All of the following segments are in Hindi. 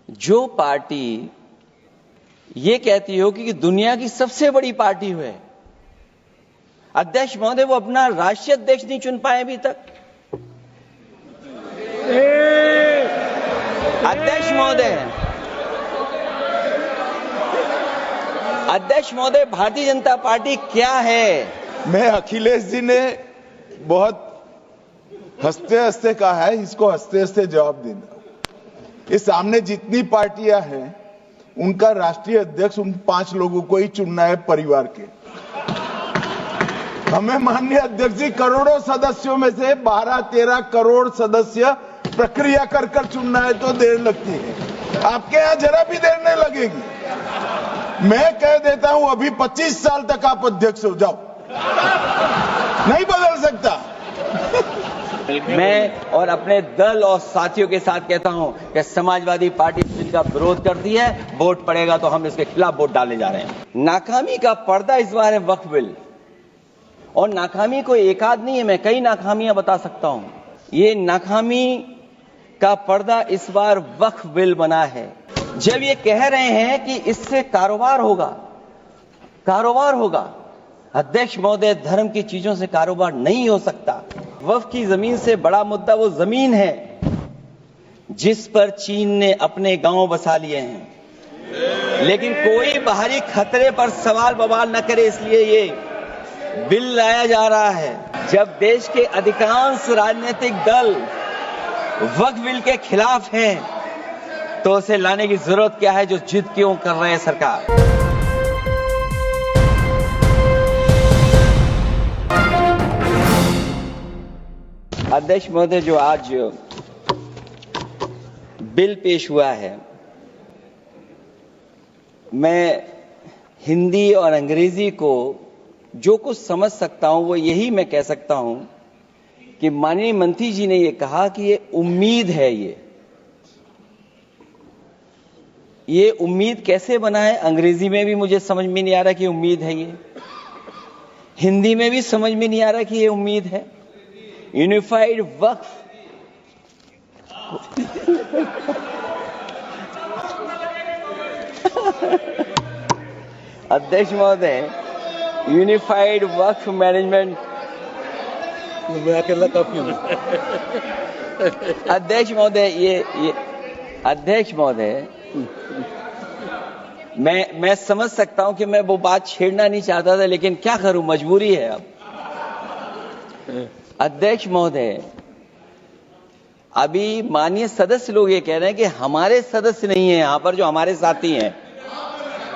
जो पार्टी ये कहती हो कि दुनिया की सबसे बड़ी पार्टी है, अध्यक्ष महोदय वो अपना राष्ट्रीय अध्यक्ष नहीं चुन पाए अभी तक। अध्यक्ष महोदय भारतीय जनता पार्टी क्या है? मैं अखिलेश जी ने बहुत हंसते हंसते कहा है, इसको हंसते हंसते जवाब देना। इस सामने जितनी पार्टियां हैं उनका राष्ट्रीय अध्यक्ष उन 5 लोगों को ही चुनना है परिवार के। हमें माननीय अध्यक्ष जी करोड़ों सदस्यों में से 12-13 करोड़ सदस्य प्रक्रिया कर कर चुनना है तो देर लगती है, आपके यहां जरा भी देर नहीं लगेगी। मैं कह देता हूं अभी 25 साल तक आप अध्यक्ष हो जाओ, नहीं बदल सकता। मैं और अपने दल और साथियों के साथ कहता हूं कि समाजवादी पार्टी जिनका विरोध करती है, वोट पड़ेगा तो हम इसके खिलाफ वोट डालने जा रहे हैं। नाकामी का पर्दा इस बार है वक्फ बिल, और नाकामी कोई एक आध नहीं है, मैं कई नाकामियां बता सकता हूं। ये नाकामी का पर्दा इस बार वक्फ बिल बना है। जब ये कह रहे हैं कि इससे कारोबार होगा, अध्यक्ष महोदय धर्म की चीजों से कारोबार नहीं हो सकता। वक्फ की जमीन से बड़ा मुद्दा वो जमीन है जिस पर चीन ने अपने गांव बसा लिए हैं, लेकिन कोई बाहरी खतरे पर सवाल बवाल न करे, इसलिए ये बिल लाया जा रहा है। जब देश के अधिकांश राजनीतिक दल वक्फ बिल के खिलाफ हैं, तो उसे लाने की जरूरत क्या है? जो जिद क्यों कर रहे हैं सरकार? अध्यक्ष महोदय, जो आज बिल पेश हुआ है, मैं हिंदी और अंग्रेजी को जो कुछ समझ सकता हूं वो यही मैं कह सकता हूं कि माननीय मंत्री जी ने ये कहा कि ये उम्मीद है। ये उम्मीद कैसे बना है? अंग्रेजी में भी मुझे समझ में नहीं आ रहा कि उम्मीद है, ये हिंदी में भी समझ में नहीं आ रहा कि ये उम्मीद है। यूनिफाइड वक्फ अध्यक्ष महोदय, यूनिफाइड वक्फ मैनेजमेंट, अध्यक्ष महोदय, अध्यक्ष महोदय, मैं समझ सकता हूं कि मैं वो बात छेड़ना नहीं चाहता था, लेकिन क्या करूं, मजबूरी है अब। अध्यक्ष महोदय, अभी माननीय सदस्य लोग ये कह रहे हैं कि हमारे सदस्य नहीं है यहां पर जो हमारे साथी हैं,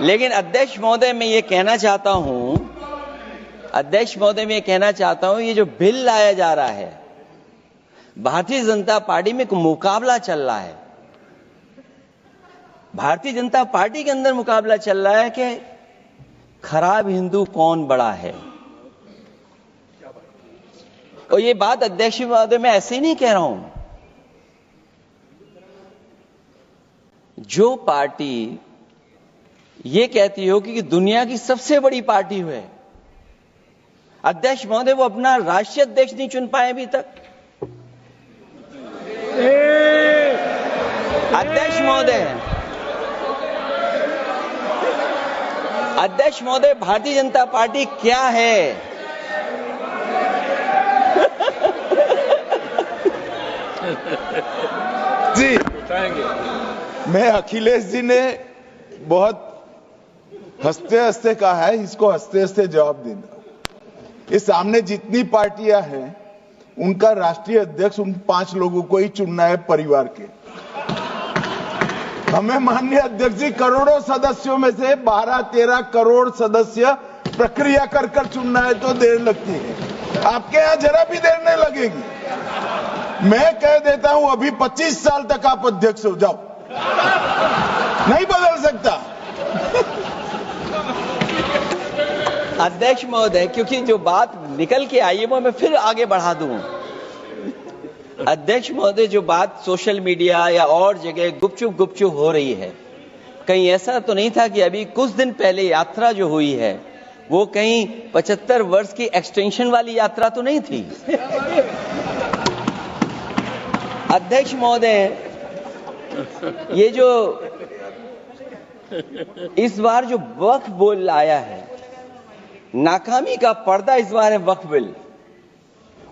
लेकिन अध्यक्ष महोदय मैं ये कहना चाहता हूं, ये जो बिल लाया जा रहा है, भारतीय जनता पार्टी में एक मुकाबला चल रहा है। भारतीय जनता पार्टी के अंदर मुकाबला चल रहा है कि खराब हिंदू कौन बड़ा है। और ये बात अध्यक्ष महोदय मैं ऐसे ही नहीं कह रहा हूं। जो पार्टी ये कहती हो कि दुनिया की सबसे बड़ी पार्टी है, अध्यक्ष महोदय वो अपना राष्ट्रीय अध्यक्ष नहीं चुन पाए अभी तक। अध्यक्ष महोदय भारतीय जनता पार्टी क्या है? जी, मैं अखिलेश जी ने बहुत हंसते हंसते कहा है, इसको हंसते हंसते जवाब देना। इस सामने जितनी पार्टियां हैं उनका राष्ट्रीय अध्यक्ष उन 5 लोगों को ही चुनना है परिवार के। हमें माननीय अध्यक्ष जी करोड़ों सदस्यों में से 12-13 करोड़ सदस्य प्रक्रिया कर कर चुनना है तो देर लगती है, आपके यहां जरा भी देर नहीं लगेगी। मैं कह देता हूं अभी 25 साल तक आप अध्यक्ष हो जाओ, नहीं बदल सकता। अध्यक्ष महोदय, क्योंकि जो बात निकल के आई है वो मैं फिर आगे बढ़ा दूं। अध्यक्ष महोदय, जो बात सोशल मीडिया या और जगह गुपचुप हो रही है, कहीं ऐसा तो नहीं था कि अभी कुछ दिन पहले यात्रा जो हुई है वो कहीं 75 वर्ष की एक्सटेंशन वाली यात्रा तो नहीं थी। अध्यक्ष महोदय, ये जो इस बार जो वक्फ बिल आया है, नाकामी का पर्दा इस बार है वक्फ बिल।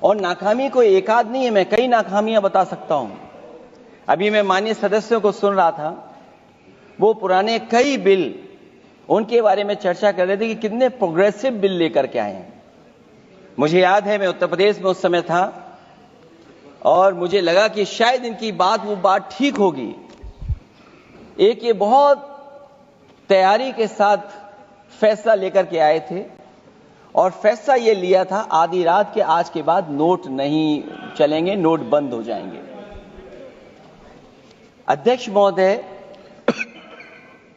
और नाकामी कोई एक आध नहीं है, मैं कई नाकामियां बता सकता हूं। अभी मैं माननीय सदस्यों को सुन रहा था, वो पुराने कई बिल उनके बारे में चर्चा कर रहे थे कि कितने प्रोग्रेसिव बिल लेकर के आए हैं। मुझे याद है मैं उत्तर प्रदेश में उस समय था और मुझे लगा कि शायद इनकी वो बात ठीक होगी। एक ये बहुत तैयारी के साथ फैसला लेकर के आए थे और फैसला ये लिया था आधी रात के आज के बाद नोट नहीं चलेंगे, नोट बंद हो जाएंगे। अध्यक्ष महोदय,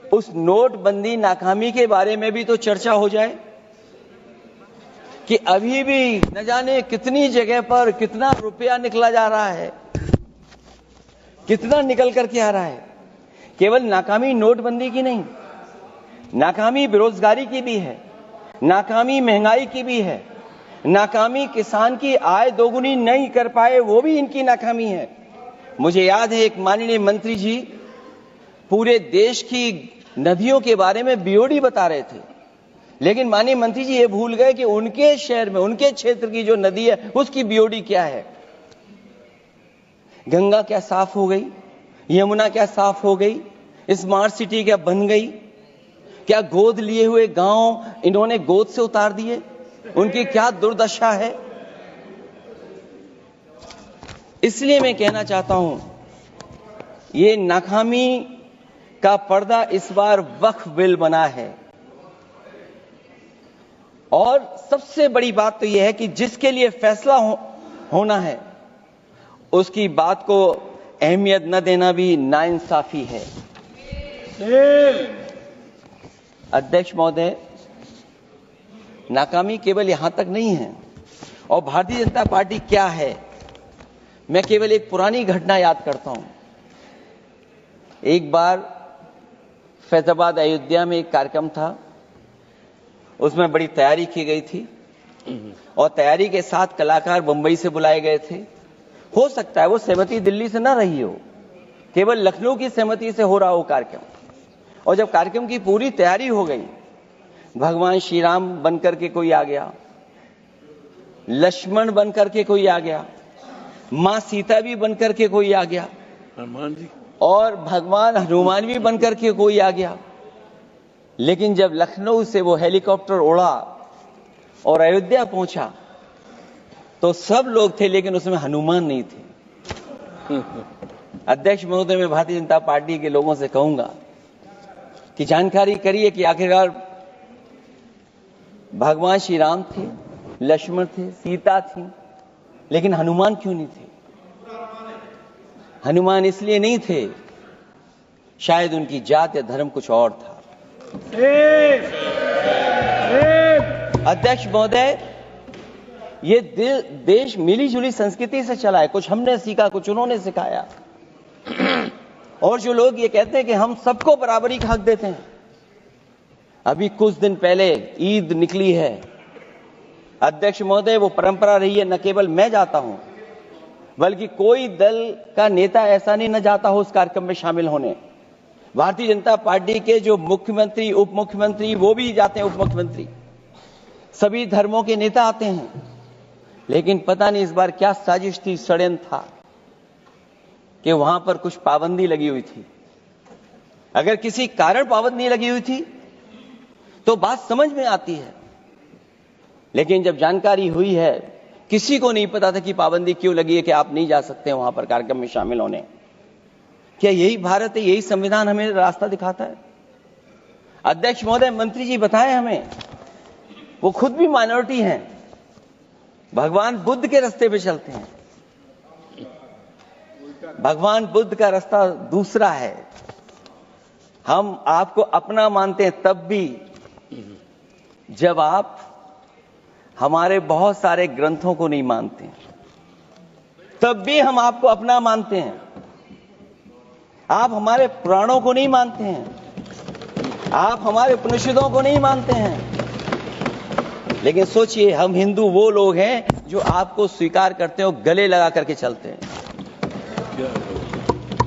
उस नोटबंदी नाकामी के बारे में भी तो चर्चा हो जाए कि अभी भी न जाने कितनी जगह पर कितना रुपया निकला जा रहा है, कितना निकल करके आ रहा है। केवल नाकामी नोटबंदी की नहीं, नाकामी बेरोजगारी की भी है, नाकामी महंगाई की भी है, नाकामी किसान की आय दोगुनी नहीं कर पाए वो भी इनकी नाकामी है। मुझे याद है एक माननीय मंत्री जी पूरे देश की नदियों के बारे में बीओडी बता रहे थे, लेकिन माननीय मंत्री जी ये भूल गए कि उनके शहर में, उनके क्षेत्र की जो नदी है उसकी बीओडी क्या है। गंगा क्या साफ हो गई, यमुना क्या साफ हो गई, स्मार्ट सिटी क्या बन गई, क्या गोद लिए हुए गांव इन्होंने गोद से उतार दिए, उनकी क्या दुर्दशा है। इसलिए मैं कहना चाहता हूं, ये नाकामी का पर्दा इस बार वक्फ बिल बना है। और सबसे बड़ी बात तो यह है कि जिसके लिए फैसला होना है उसकी बात को अहमियत न देना भी नाइंसाफी है। अध्यक्ष महोदय, नाकामी केवल यहां तक नहीं है। और भारतीय जनता पार्टी क्या है, मैं केवल एक पुरानी घटना याद करता हूं। एक बार फैजाबाद अयोध्या में एक कार्यक्रम था, उसमें बड़ी तैयारी की गई थी और तैयारी के साथ कलाकार मुंबई से बुलाए गए थे। हो सकता है वो सहमति दिल्ली से ना रही हो, केवल लखनऊ की सहमति से हो रहा हो कार्यक्रम। और जब कार्यक्रम की पूरी तैयारी हो गई, भगवान श्री राम बनकर के कोई आ गया, लक्ष्मण बनकर के कोई आ गया, मां सीता भी बनकर के कोई आ गया, हनुमान जी और भगवान हनुमान भी बनकर के कोई आ गया। लेकिन जब लखनऊ से वो हेलीकॉप्टर उड़ा और अयोध्या पहुंचा तो सब लोग थे, लेकिन उसमें हनुमान नहीं थे। अध्यक्ष महोदय, मैं भारतीय जनता पार्टी के लोगों से कहूंगा कि जानकारी करिए कि आखिरकार भगवान श्री राम थे, लक्ष्मण थे, सीता थी, लेकिन हनुमान क्यों नहीं थे? हनुमान इसलिए नहीं थे, शायद उनकी जात या धर्म कुछ और था। अध्यक्ष महोदय, ये देश मिली जुली संस्कृति से चला है। कुछ हमने सीखा, कुछ उन्होंने सिखाया। और जो लोग ये कहते हैं कि हम सबको बराबरी का हक देते हैं, अभी कुछ दिन पहले ईद निकली है। अध्यक्ष महोदय, वो परंपरा रही है, न केवल मैं जाता हूं बल्कि कोई दल का नेता ऐसा नहीं न जाता हो उस कार्यक्रम में शामिल होने। भारतीय जनता पार्टी के जो मुख्यमंत्री, उप मुख्यमंत्री, वो भी जाते हैं, उप मुख्यमंत्री, सभी धर्मों के नेता आते हैं। लेकिन पता नहीं इस बार क्या साजिश थी, षड्यंत्र था कि वहां पर कुछ पाबंदी लगी हुई थी। अगर किसी कारण पाबंदी लगी हुई थी तो बात समझ में आती है, लेकिन जब जानकारी हुई है, किसी को नहीं पता था कि पाबंदी क्यों लगी है कि आप नहीं जा सकते वहां पर कार्यक्रम में शामिल होने। क्या यही भारत है, यही संविधान हमें रास्ता दिखाता है? अध्यक्ष महोदय, मंत्री जी बताएं हमें, वो खुद भी माइनॉरिटी हैं, भगवान बुद्ध के रास्ते पे चलते हैं। भगवान बुद्ध का रास्ता दूसरा है। हम आपको अपना मानते हैं तब भी जब आप हमारे बहुत सारे ग्रंथों को नहीं मानते, तब भी हम आपको अपना मानते हैं। आप हमारे पुराणों को नहीं मानते हैं, आप हमारे उपनिषदों को नहीं मानते हैं। लेकिन सोचिए, हम हिंदू वो लोग हैं जो आपको स्वीकार करते हैं और गले लगा करके चलते हैं।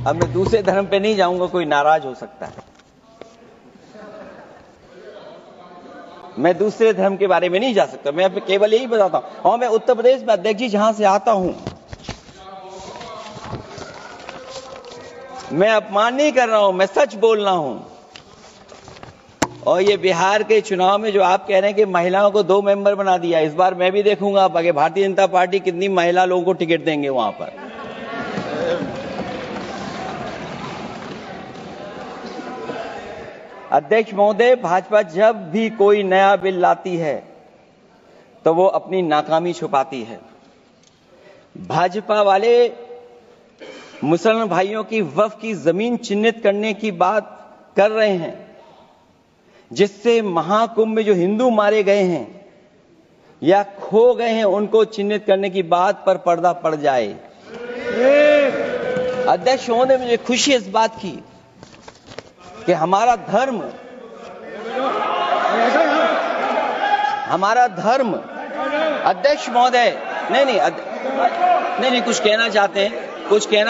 अब मैं दूसरे धर्म पे नहीं जाऊंगा, कोई नाराज हो सकता है। मैं दूसरे धर्म के बारे में नहीं जा सकता, मैं आपको केवल यही बताता हूं। और मैं उत्तर प्रदेश में अध्यक्ष जी जहां से आता हूं, मैं अपमान नहीं कर रहा हूं, मैं सच बोल रहा हूं। और ये बिहार के चुनाव में जो आप कह रहे हैं कि महिलाओं को 2 मेंबर बना दिया, इस बार मैं भी देखूंगा अब आगे भारतीय जनता पार्टी कितनी महिला लोगों को टिकट देंगे वहां पर। अध्यक्ष महोदय, भाजपा जब भी कोई नया बिल लाती है तो वो अपनी नाकामी छुपाती है। भाजपा वाले मुसलमान भाइयों की वक्फ की जमीन चिन्हित करने की बात कर रहे हैं, जिससे महाकुंभ में जो हिंदू मारे गए हैं या खो गए हैं उनको चिन्हित करने की बात पर पर्दा पड़ जाए। अध्यक्ष महोदय, मुझे खुशी इस बात की कि हमारा धर्म अध्यक्ष महोदय नहीं कुछ कहना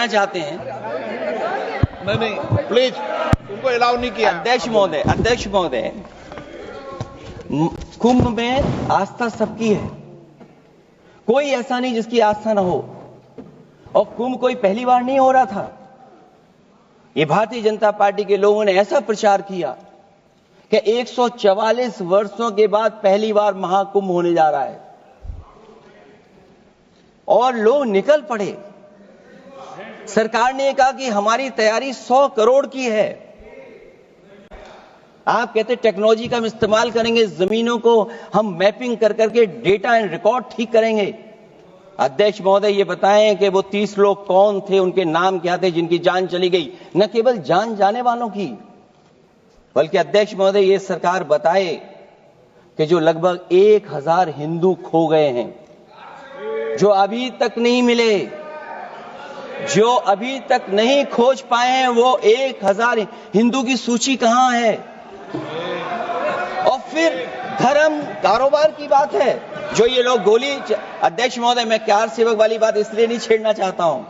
चाहते हैं नहीं प्लीज, तुमको अलाउ नहीं किया। अध्यक्ष महोदय, कुंभ में आस्था सबकी है, कोई ऐसा नहीं जिसकी आस्था ना हो। और कुंभ कोई पहली बार नहीं हो रहा था। ये भारतीय जनता पार्टी के लोगों ने ऐसा प्रचार किया कि 144 वर्षों के बाद पहली बार महाकुंभ होने जा रहा है और लोग निकल पड़े। सरकार ने कहा कि हमारी तैयारी 100 करोड़ की है। आप कहते टेक्नोलॉजी का हम इस्तेमाल करेंगे, जमीनों को हम मैपिंग कर करके डेटा एंड रिकॉर्ड ठीक करेंगे। अध्यक्ष महोदय, ये बताएं कि वो 30 लोग कौन थे, उनके नाम क्या थे जिनकी जान चली गई, न केवल जान जाने वालों की, बल्कि अध्यक्ष महोदय ये सरकार बताए कि जो लगभग 1000 हिंदू खो गए हैं, जो अभी तक नहीं मिले, जो अभी तक नहीं खोज पाए हैं, वो 1000 हिंदू की सूची कहां है? और फिर धर्म कारोबार की बात है, जो ये लोग गोली। अध्यक्ष महोदय, मैं कार सेवक वाली बात इसलिए नहीं छेड़ना चाहता हूं।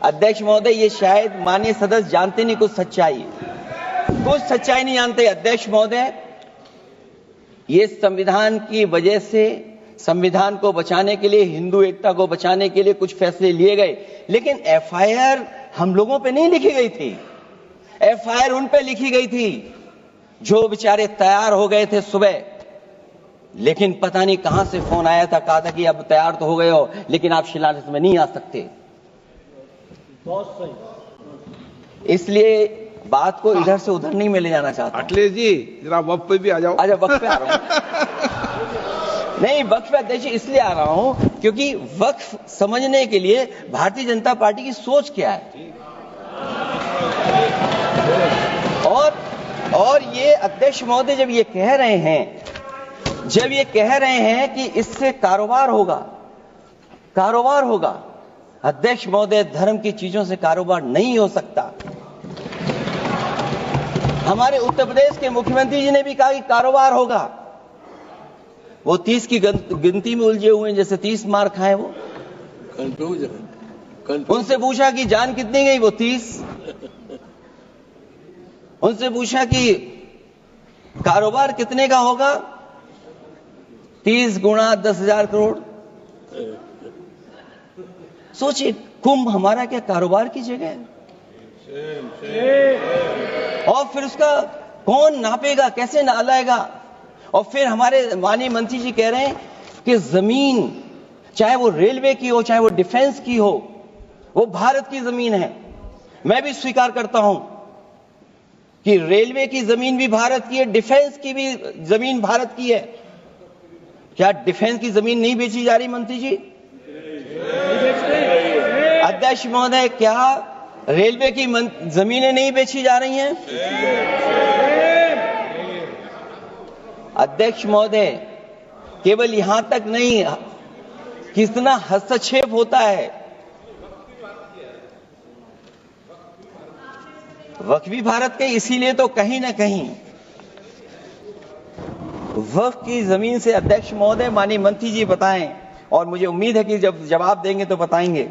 अध्यक्ष महोदय, ये शायद माननीय सदस्य जानते नहीं कुछ सच्चाई नहीं जानते। अध्यक्ष महोदय, ये संविधान की वजह से, संविधान को बचाने के लिए, हिंदू एकता को बचाने के लिए कुछ फैसले लिए गए, लेकिन एफआईआर हम लोगों पे नहीं लिखी गई थी। एफआईआर उन पे लिखी गई थी जो बेचारे तैयार हो गए थे सुबह, लेकिन पता नहीं कहां से फोन आया था, कहा था कि अब तैयार तो हो गए हो लेकिन आप शिलान्यास में नहीं आ सकते। बहुत सही। इसलिए बात को इधर से उधर नहीं में ले जाना चाहता। अखिलेश जी, जरा वक्त पे भी आ जाओ। अच्छा, वक्त पे आ रहा हूं। नहीं, वक्त पे अध्यक्ष इसलिए आ रहा हूं क्योंकि वक्त समझने के लिए भारतीय जनता पार्टी की सोच क्या है। और ये अध्यक्ष महोदय जब ये कह रहे हैं कि इससे कारोबार होगा, अध्यक्ष महोदय, धर्म की चीजों से कारोबार नहीं हो सकता। हमारे उत्तर प्रदेश के मुख्यमंत्री जी ने भी कहा कि कारोबार होगा। वो 30 की गिनती में उलझे हुए हैं, जैसे 30 मार खाए वो। उनसे पूछा कि जान कितनी गई, वो 30। उनसे पूछा कि कारोबार कितने का होगा, 30 गुणा 10,000 करोड़। सोचिए, कुंभ हमारा क्या कारोबार की जगह है? और फिर उसका कौन नापेगा, कैसे नालाएगा? और फिर हमारे माननीय मंत्री जी कह रहे हैं कि जमीन, चाहे वो रेलवे की हो, चाहे वो डिफेंस की हो, वो भारत की जमीन है। मैं भी स्वीकार करता हूं कि रेलवे की जमीन भी भारत की है, डिफेंस की भी जमीन भारत की है। क्या डिफेंस की जमीन नहीं बेची जा रही मंत्री जी? अध्यक्ष महोदय, क्या रेलवे की जमीनें नहीं बेची जा रही हैं? अध्यक्ष महोदय, केवल यहां तक नहीं, कितना हस्तक्षेप होता है। वक्फ भी भारत के, इसीलिए तो कहीं ना कहीं वक्फ की जमीन से, अध्यक्ष महोदय, माननीय मंत्री जी बताएं, और मुझे उम्मीद है कि जब जवाब देंगे तो बताएंगे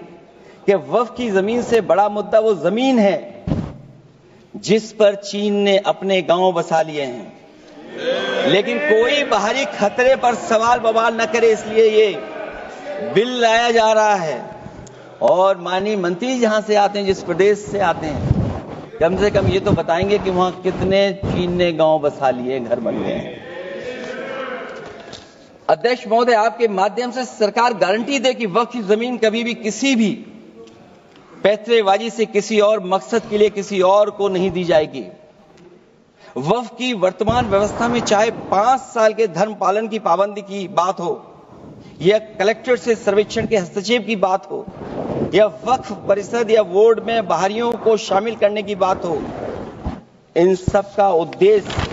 कि वक्फ की जमीन से बड़ा मुद्दा वो जमीन है जिस पर चीन ने अपने गांव बसा लिए हैं, लेकिन कोई बाहरी खतरे पर सवाल बवाल न करे, इसलिए ये बिल लाया जा रहा है। और माननीय मंत्री जहां से आते हैं, जिस प्रदेश से आते हैं, कम से कम ये तो बताएंगे कि वहां कितने चीन ने गांव बसा लिए, घर बन गए हैं। अध्यक्ष महोदय, आपके माध्यम से सरकार गारंटी दे कि वक्फ की जमीन कभी भी किसी भी पैतरेबाजी से किसी और मकसद के लिए किसी और को नहीं दी जाएगी। वक्फ की वर्तमान व्यवस्था में चाहे 5 साल के धर्म पालन की पाबंदी की बात हो, या कलेक्टर से सर्वेक्षण के हस्तक्षेप की बात हो, या वक्फ परिषद या बोर्ड में बाहरियों को शामिल करने की बात हो, इन सब का उद्देश्य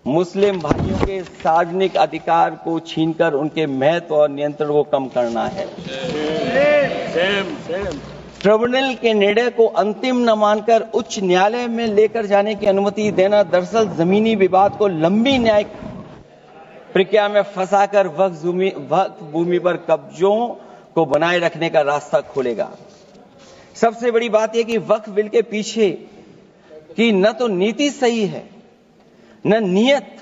मुस्लिम भाइयों के सार्वजनिक अधिकार को छीनकर उनके महत्व और नियंत्रण को कम करना है। ट्रिब्यूनल के निर्णय को अंतिम न मानकर उच्च न्यायालय में लेकर जाने की अनुमति देना दरअसल जमीनी विवाद को लंबी न्यायिक प्रक्रिया में फंसाकर वक्फ भूमि पर कब्जों को बनाए रखने का रास्ता खोलेगा। सबसे बड़ी बात यह कि वक्फ बिल के पीछे की न तो नीति सही है, न नियत।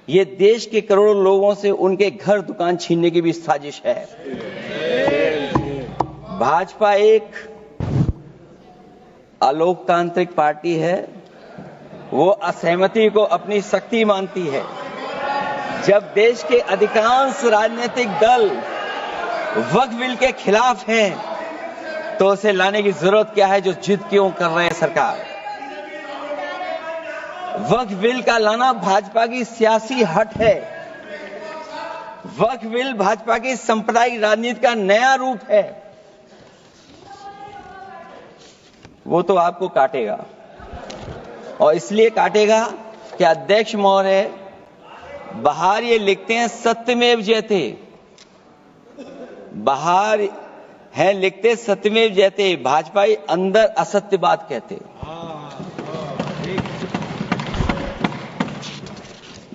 ये देश के करोड़ों लोगों से उनके घर दुकान छीनने की भी साजिश है। भाजपा एक अलोकतांत्रिक पार्टी है, वो असहमति को अपनी शक्ति मानती है। जब देश के अधिकांश राजनीतिक दल वक्फ बिल के खिलाफ हैं, तो उसे लाने की जरूरत क्या है, जो जिद क्यों कर रहे हैं सरकार। वक्फ बिल का लाना भाजपा की सियासी हट है। वक्फ बिल भाजपा की सांप्रदायिक राजनीति का नया रूप है। वो तो आपको काटेगा, और इसलिए काटेगा कि अध्यक्ष महोदय बाहर ये लिखते हैं सत्यमेव जयते, बाहर है लिखते सत्यमेव जयते, भाजपाई अंदर असत्य बात कहते।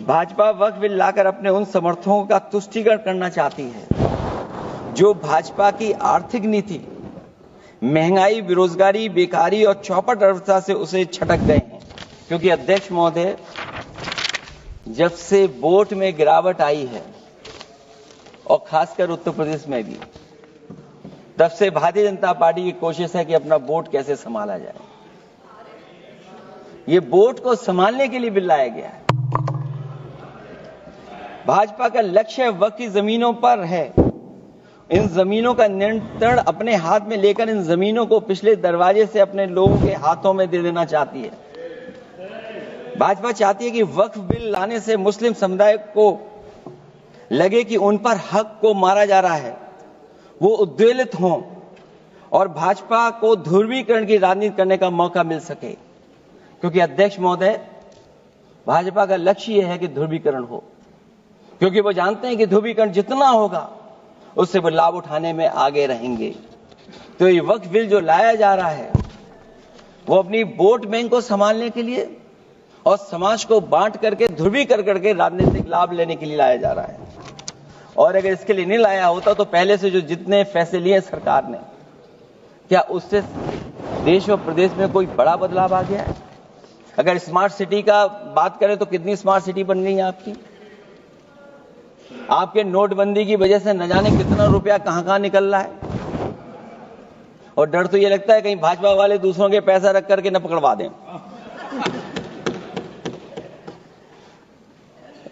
भाजपा वक्फ बिल लाकर अपने उन समर्थकों का तुष्टीकरण करना चाहती है जो भाजपा की आर्थिक नीति, महंगाई, बेरोजगारी, बेकारी और चौपट अर्थव्यवस्था से उसे छटक गए हैं। क्योंकि अध्यक्ष महोदय, जब से वोट में गिरावट आई है, और खासकर उत्तर प्रदेश में भी, तब से भारतीय जनता पार्टी की कोशिश है कि अपना वोट कैसे संभाला जाए। ये वोट को संभालने के लिए बिल लाया गया है। भाजपा का लक्ष्य वक्फ की जमीनों पर है। इन जमीनों का नियंत्रण अपने हाथ में लेकर इन जमीनों को पिछले दरवाजे से अपने लोगों के हाथों में दे देना चाहती है। भाजपा चाहती है कि वक्फ बिल लाने से मुस्लिम समुदाय को लगे कि उन पर हक को मारा जा रहा है, वो उद्वेलित हों और भाजपा को ध्रुवीकरण की राजनीति करने का मौका मिल सके। क्योंकि अध्यक्ष महोदय, भाजपा का लक्ष्य यह है कि ध्रुवीकरण हो, क्योंकि वो जानते हैं कि ध्रुवीकरण जितना होगा उससे वो लाभ उठाने में आगे रहेंगे। तो ये वक्फ बिल जो लाया जा रहा है, वो अपनी वोट बैंक को संभालने के लिए और समाज को बांट करके ध्रुवीकरण करके राजनीतिक लाभ लेने के लिए लाया जा रहा है। और अगर इसके लिए नहीं लाया होता तो पहले से जो जितने फैसले लिए सरकार ने, क्या उससे देश और प्रदेश में कोई बड़ा बदलाव आ गया है? अगर स्मार्ट सिटी का बात करें तो कितनी स्मार्ट सिटी बन गई है आपकी। आपके नोटबंदी की वजह से न जाने कितना रुपया कहां निकल रहा है, और डर तो ये लगता है कहीं भाजपा वाले दूसरों के पैसा रख करके न पकड़वा दें।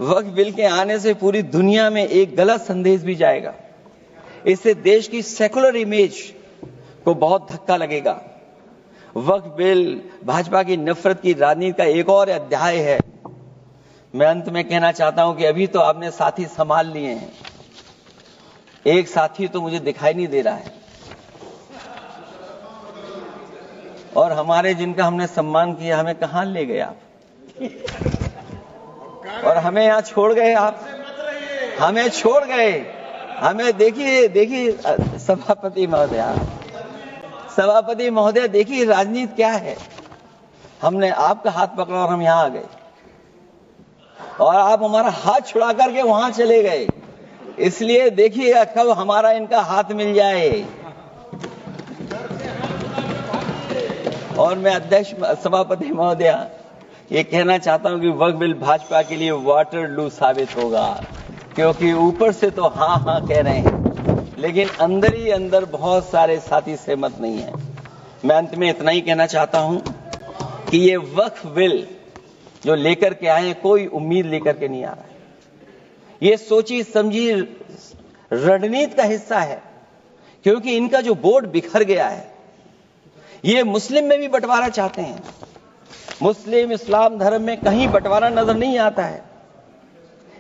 वक्फ बिल के आने से पूरी दुनिया में एक गलत संदेश भी जाएगा। इससे देश की सेकुलर इमेज को बहुत धक्का लगेगा। वक्फ बिल भाजपा की नफरत की राजनीति का एक और अध्याय है। मैं अंत में कहना चाहता हूं कि अभी तो आपने साथी संभाल लिए हैं, एक साथी तो मुझे दिखाई नहीं दे रहा है, और हमारे जिनका हमने सम्मान किया हमें कहां ले गए आप, और हमें यहां छोड़ गए आप, हमें छोड़ गए। हमें देखिए सभापति महोदय देखिए राजनीति क्या है। हमने आपका हाथ पकड़ा और हम यहां आ गए, और आप हमारा हाथ छुड़ा करके वहां चले गए। इसलिए देखिए कब हमारा इनका हाथ मिल जाए। और मैं अध्यक्ष सभापति महोदया ये कहना चाहता हूं कि वक्फ बिल भाजपा के लिए वाटरलू साबित होगा, क्योंकि ऊपर से तो हाँ हाँ कह रहे हैं, लेकिन अंदर ही अंदर बहुत सारे साथी सहमत नहीं है। मैं अंत में इतना ही कहना चाहता हूं कि ये वक्फ बिल जो लेकर के आए हैं, कोई उम्मीद लेकर के नहीं आ रहा है। ये सोची समझी रणनीति का हिस्सा है, क्योंकि इनका जो बोर्ड बिखर गया है, ये मुस्लिम में भी बंटवारा चाहते हैं। मुस्लिम इस्लाम धर्म में कहीं बंटवारा नजर नहीं आता है,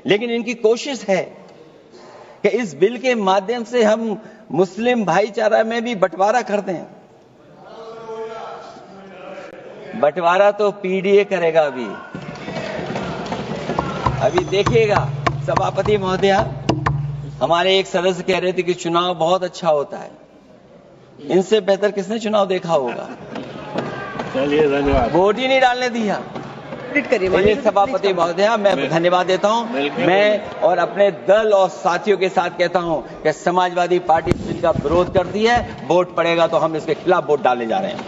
लेकिन इनकी कोशिश है कि इस बिल के माध्यम से हम मुस्लिम भाईचारा में भी बंटवारा कर दें। बंटवारा तो पीडीए करेगा। अभी देखिएगा सभापति महोदया, हमारे एक सदस्य कह रहे थे कि चुनाव बहुत अच्छा होता है। इनसे बेहतर किसने चुनाव देखा होगा? चलिए धन्यवाद। वोट ही नहीं डालने दिया। सभापति महोदया, मैं धन्यवाद देता हूं। मैं और अपने दल और साथियों के साथ कहता हूं कि समाजवादी पार्टी बिल का विरोध करती है। वोट पड़ेगा तो हम इसके खिलाफ वोट डालने जा रहे हैं।